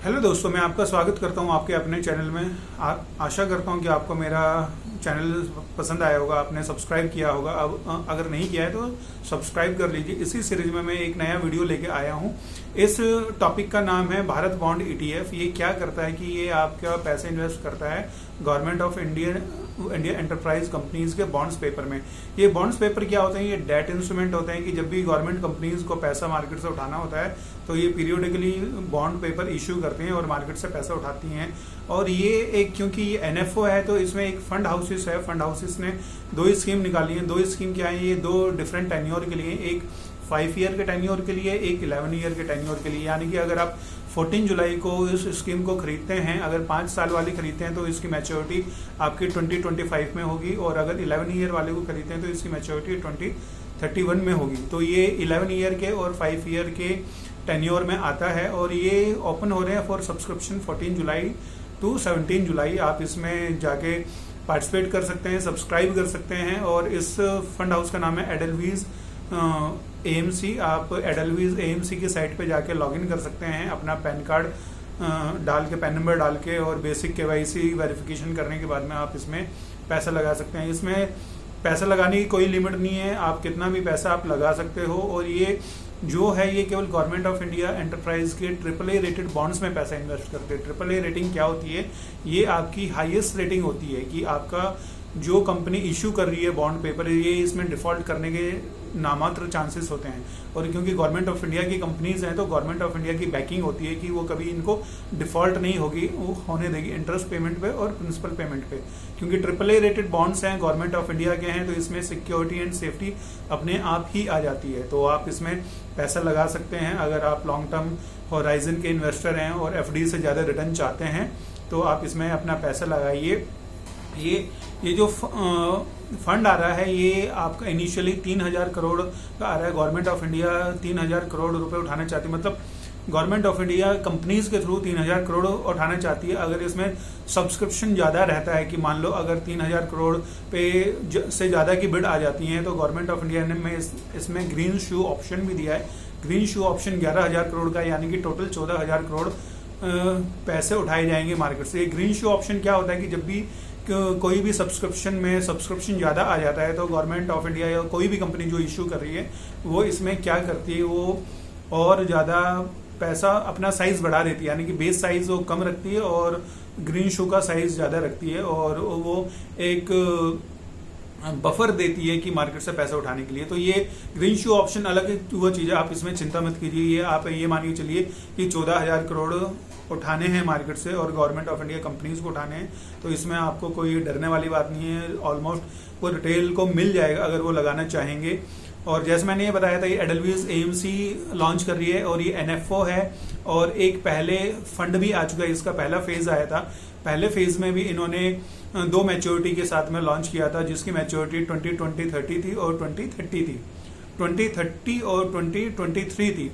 Hello दोस्तों, मैं आपका स्वागत करता हूं आपके अपने चैनल में। आशा करता हूं कि आपको मेरा चैनल पसंद आया होगा, आपने सब्सक्राइब किया होगा। अब अगर नहीं किया है तो सब्सक्राइब कर लीजिए। इसी सीरीज में मैं एक नया वीडियो लेके आया हूं। इस टॉपिक का नाम है भारत बॉन्ड ईटीएफ। ये क्या करता है कि ये आपका पैसे इन्वेस्ट करता है government of India enterprise companies के बॉन्ड्स पेपर में। ये बॉन्ड्स पेपर क्या होते हैं? ये डेट इंस्ट्रूमेंट होते हैं कि जब भी गवर्नमेंट कंपनीज को पैसा मार्केट से उठाना होता है तो ये पीरियोडिकली बॉन्ड पेपर इश्यू करते हैं और मार्केट से पैसा उठाती हैं। और ये एक, क्योंकि ये एनएफओ है तो इसमें एक फंड हाउसेस है। फंड हाउसेस ने दो स्कीम निकाली है। दो स्कीम क्या है? ये दो डिफरेंट टेन्योर के लिए, एक 5 ईयर के टेन्योर के लिए, एक 11 ईयर के टेन्योर के लिए। यानी कि अगर आप 14 जुलाई को इस स्कीम को खरीदते हैं, अगर 5 साल वाली खरीदते हैं तो इसकी मैच्योरिटी आपकी 2025 में होगी, और अगर 11 ईयर वाले को खरीदते हैं तो इसकी मैच्योरिटी 2031 में होगी। तो ये 11 ईयर के और 5 ईयर के टेन्योर में आता है और ये ओपन हो रहे हैं फॉर सब्सक्रिप्शन 14 जुलाई टू 17 जुलाई। आप इसमें जाके पार्टिसिपेट कर सकते हैं, सब्सक्राइब कर सकते हैं। और इस फंड हाउस का नाम है एडलवीज एएमसी। आप एडलवीज एएमसी की साइट पे जाके लॉगिन कर सकते हैं, अपना पैन कार्ड डाल के, पैन नंबर डाल के और बेसिक केवाईसी वेरिफिकेशन करने के बाद में आप इसमें पैसा लगा सकते हैं। इसमें पैसा लगाने की कोई लिमिट नहीं है, आप कितना भी पैसा आप लगा सकते हो। और ये जो है ये केवल गवर्नमेंट ऑफ इंडिया एंटरप्राइज के AAA रेटेड बॉन्ड्स में पैसा इन्वेस्ट करते हैं। AAA रेटिंग क्या होती है? ये आपकी हाईएस्ट रेटिंग होती है कि आपका जो कंपनी इशू कर रही है बॉन्ड पेपर, ये इसमें डिफॉल्ट करने के नामात्र चांसेस होते हैं। और क्योंकि गवर्नमेंट ऑफ इंडिया की कंपनीज हैं तो गवर्नमेंट ऑफ इंडिया की बैकिंग होती है कि वो कभी इनको डिफॉल्ट नहीं होगी, वो होने देगी इंटरेस्ट पेमेंट पे और प्रिंसिपल पेमेंट पे। क्योंकि AAA रेटेड बॉन्ड्स हैं, गवर्नमेंट ऑफ इंडिया के हैं, तो इसमें सिक्योरिटी एंड सेफ्टी अपने आप ही आ जाती है। तो आप इसमें पैसा लगा सकते हैं। अगर आप लॉन्ग टर्म होराइजन के इन्वेस्टर हैं और एफडी से ज़्यादा रिटर्न चाहते हैं तो आप इसमें अपना पैसा लगाइए। ये जो फंड आ रहा है ये आपका इनिशियली 3000 करोड़ का आ रहा है। गवर्नमेंट ऑफ इंडिया 3000 करोड़ रुपए उठाना चाहती है, मतलब गवर्नमेंट ऑफ इंडिया कंपनीज के थ्रू 3000 करोड़ उठाना चाहती है। अगर इसमें सब्सक्रिप्शन ज़्यादा रहता है कि मान लो अगर 3000 करोड़ पे से ज़्यादा की बिड आ जाती है तो गवर्नमेंट ऑफ इंडिया ने इसमें ग्रीन शू ऑप्शन भी दिया है। ग्रीन शू ऑप्शन 11000 करोड़ का, यानी कि टोटल 14000 करोड़ पैसे उठाए जाएंगे मार्केट से। ग्रीन शू ऑप्शन क्या होता है कि जब भी कोई भी सब्सक्रिप्शन ज़्यादा आ जाता है तो गवर्नमेंट ऑफ इंडिया या कोई भी कंपनी जो इशू कर रही है वो इसमें क्या करती है, वो और ज़्यादा पैसा अपना साइज बढ़ा देती है। यानी कि बेस साइज वो कम रखती है और ग्रीन शू का साइज ज़्यादा रखती है, और वो एक बफर देती है कि मार्केट से पैसा उठाने के लिए। तो ये ग्रीन शू ऑप्शन अलग वो चीज़ है, आप इसमें चिंता मत कीजिए। ये आप ये मानिए चलिए कि 14000 करोड़ उठाने हैं मार्केट से और गवर्नमेंट ऑफ इंडिया कंपनीज को उठाने हैं, तो इसमें आपको कोई डरने वाली बात नहीं है। ऑलमोस्ट वो रिटेल को मिल जाएगा अगर वो लगाना चाहेंगे। और जैसे मैंने ये बताया था, ये एडलवीज एएमसी लॉन्च कर रही है और ये एनएफओ है। और एक पहले फंड भी आ चुका है, इसका पहला फेज आया था। पहले फेज में भी इन्होंने 2 मैच्योरिटी के साथ में लॉन्च किया था, जिसकी मैच्योरिटी 2030 थी और 2030 थी, 2030 और 2023 थी।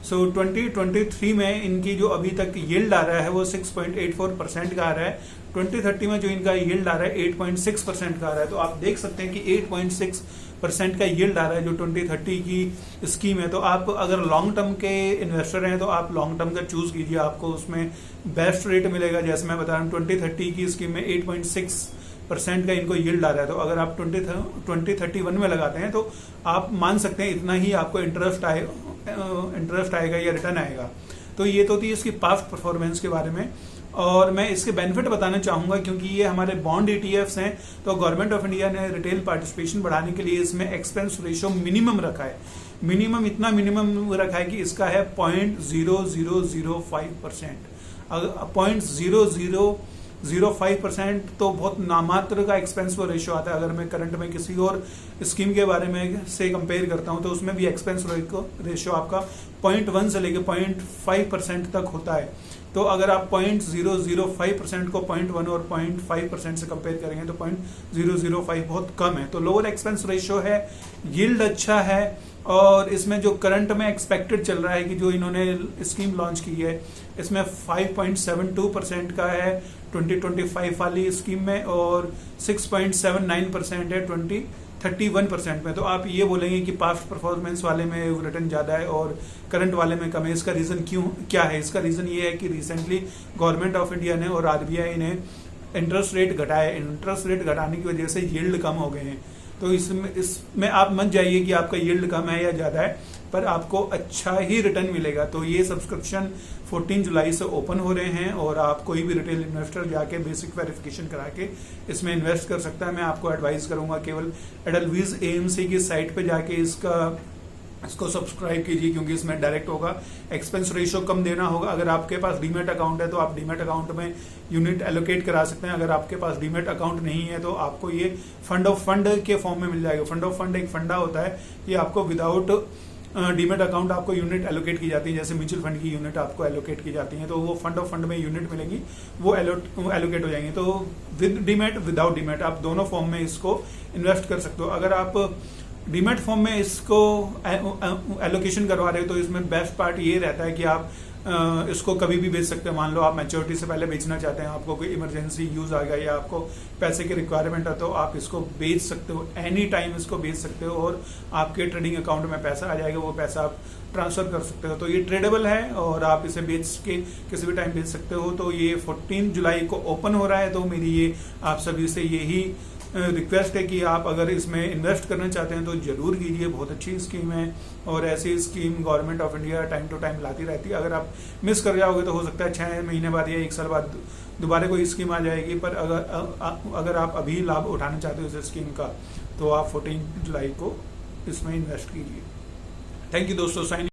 सो 2023 में इनकी जो अभी तक यील्ड आ रहा है वो 6.84% का आ रहा है। 2030 में जो इनका यील्ड आ रहा है 8.6% का आ रहा है। तो आप देख सकते हैं कि 8.6% का यील्ड आ रहा है जो 2030 की स्कीम है। तो आप अगर लॉन्ग टर्म के इन्वेस्टर हैं तो आप लॉन्ग टर्म का चूज कीजिए, आपको उसमें बेस्ट रेट मिलेगा। जैसे मैं बता रहा हूँ 2030 की स्कीम में 8.6% का इनको यील्ड आ रहा है। तो अगर आप 2031 में लगाते हैं तो आप मान सकते हैं इतना ही आपको इंटरेस्ट आएगा या रिटर्न आएगा। तो ये तो थी इसकी पास्ट परफॉर्मेंस के बारे में। और मैं इसके बेनिफिट बताना चाहूंगा, क्योंकि ये हमारे बॉन्ड ईटीएफ्स हैं तो गवर्नमेंट ऑफ इंडिया ने रिटेल पार्टिसिपेशन बढ़ाने के लिए इसमें एक्सपेंस रेशियो मिनिमम रखा है। मिनिमम रखा है कि इसका है 0.0005%। 0.0005% तो बहुत नामात्र का एक्सपेंस वो रेशियो आता है। अगर मैं करंट में किसी और स्कीम के बारे में से कंपेयर करता हूं तो उसमें भी एक्सपेंस रेशियो आपका 0.1 से लेकर 0.5% तक होता है। तो अगर आप 0.005% को 0.1 और 0.5% से कंपेयर करेंगे तो 0.005 बहुत कम है। तो लोअर एक्सपेंस रेशियो है, यील्ड अच्छा है, और इसमें जो करंट में एक्सपेक्टेड चल रहा है कि जो इन्होंने स्कीम लॉन्च की है इसमें 5.72% का है 2025 वाली स्कीम में, और 6.79% है 31% में। तो आप ये बोलेंगे कि पास्ट परफॉर्मेंस वाले में रिटर्न ज़्यादा है और करंट वाले में कम है। इसका रीज़न क्या है? इसका रीज़न ये है कि रिसेंटली गवर्नमेंट ऑफ इंडिया ने और RBI ने इंटरेस्ट रेट घटाया। इंटरेस्ट रेट घटाने की वजह से यील्ड कम हो गए हैं। तो इसमें आप मत जाइए कि आपका यील्ड कम है या ज़्यादा है, पर आपको अच्छा ही रिटर्न मिलेगा। तो ये सब्सक्रिप्शन 14 जुलाई से ओपन हो रहे हैं और आप कोई भी रिटेल इन्वेस्टर जाके बेसिक वेरिफिकेशन करा के इसमें इन्वेस्ट कर सकता है। मैं आपको एडवाइस करूंगा केवल एडलवीज AMC की साइट पे जाके इसको सब्सक्राइब कीजिए, क्योंकि इसमें डायरेक्ट होगा, एक्सपेंस रेशियो कम देना होगा। अगर आपके पास डीमेट अकाउंट है तो आप डीमेट अकाउंट में यूनिट एलोकेट करा सकते हैं। अगर आपके पास डीमेट अकाउंट नहीं है तो आपको ये फंड ऑफ फंड के फॉर्म में मिल जाएगा। फंड ऑफ फंड एक फंडा होता है, ये आपको विदाउट डीमेट अकाउंट आपको यूनिट एलोकेट की जाती है, जैसे म्यूचुअल फंड की यूनिट आपको एलोकेट की जाती है। तो वो फंड ऑफ फंड में यूनिट मिलेंगी, वो एलोकेट हो जाएंगे। तो विद डीमेट विदाउट डीमेट आप दोनों फॉर्म में इसको इन्वेस्ट कर सकते हो। अगर आप डीमेट फॉर्म में इसको एलोकेशन करवा रहे हो तो इसमें बेस्ट पार्ट ये रहता है कि आप इसको कभी भी बेच सकते हैं। मान लो आप मैच्योरिटी से पहले बेचना चाहते हैं, आपको कोई इमरजेंसी यूज आ गया या आपको पैसे की रिक्वायरमेंट है, तो आप इसको बेच सकते हो, एनी टाइम इसको बेच सकते हो और आपके ट्रेडिंग अकाउंट में पैसा आ जाएगा, वो पैसा आप ट्रांसफर कर सकते हो। तो ये ट्रेडेबल है और आप इसे बेच के किसी भी टाइम बेच सकते हो। तो ये 14 जुलाई को ओपन हो रहा है। तो मेरी ये आप सभी से यही रिक्वेस्ट है कि आप अगर इसमें इन्वेस्ट करना चाहते हैं तो जरूर कीजिए। बहुत अच्छी स्कीम है और ऐसी scheme government of India time to time लाती रहती है। अगर आप मिस कर जाओगे तो हो सकता है 6 महीने बाद या 1 साल बाद दोबारा कोई स्कीम आ जाएगी। पर अगर आप अभी लाभ उठाना चाहते हो इस स्कीम का तो आप 14 जुलाई को इसमें इन्वेस्ट कीजिए। थैंक यू दोस्तों। साइन